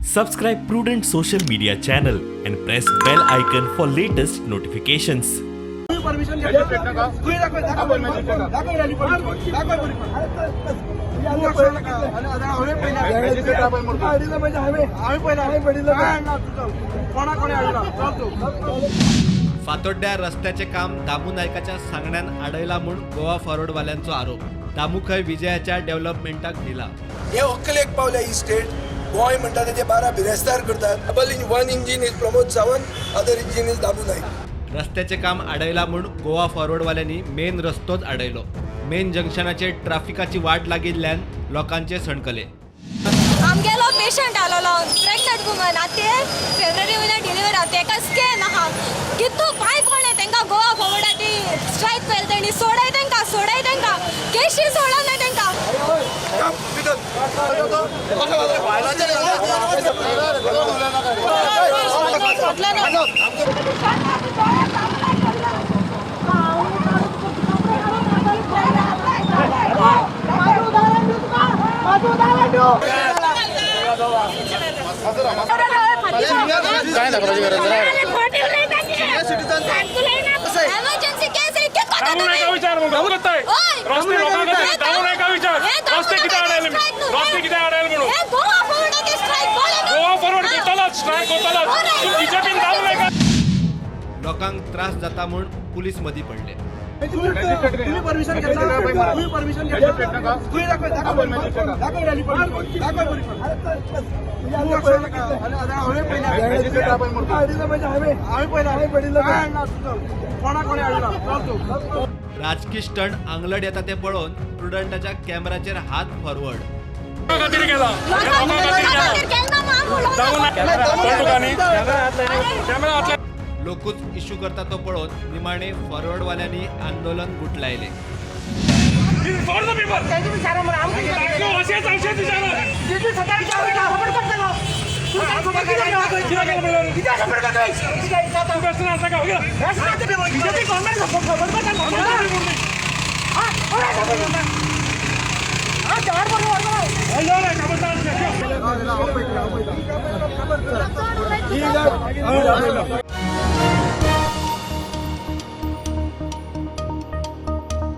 Subscribe Prudent social media channel and press bell icon for latest notifications. Permission फातोड्ड्या रस्त्याचे काम दामू नायकाच्या सांगण्यान आडयला म्हूण गोवा फॉरवर्डवाल्यांचो आरोप. दामू खंय विजयाच्या डेव्हलपमेंटाक दिला. हे अक्कलेक पावल्या ही स्टेट. गोंय म्हणटा तेजे 12 बिरेस्तार करतात. Double one engine is Pramod Sawant, other engine is Damu Naik. रस्त्याचे काम आडयला म्हूण गोवा फॉरवर्डवाल्यांनी मेन रस्तोच आडयलो. मेन जंक्शनाचेर ट्राफिकाची वाट लागिल्ल्यान लोकांचे सणकले. आमगेलो पेशंट आलो प्रेग्नंट वुमन आते फेब्रुवारी महिन्यात डिलिव्हर आते एका स्कॅन आहा कितू पाय पडले तेंका गोवा फॉरवर्डा ती स्ट्राईक केली तेणी सोडाय तेंका केशी सोडा नाही तेंका. एमर्जन्सी केस रे कित दामू नायका विचार मग दामू करताय रस्ते लोकांकडे दामू नायका विचार रस्ते किती अडले म्हणून Goa forward strike Goa forward करताला स्ट्राईक होताला बीजेपीन दामू नायका. लोकांक त्रास जाता म्हूण पुलीस मदीं पडले. तुम्ही परमिशन घेतला तुम्ही परमिशन घेतला तुम्ही राजकीय स्टंट आंगलड येता ते पळोवन प्रुडंटाच्या कॅमेराचेर हात फॉरवर्ड. लोकूच इश्यू करता तो पळोवन निमाणे फॉरवर्डवाल्यांनी आंदोलन गुटलायले. खबरदार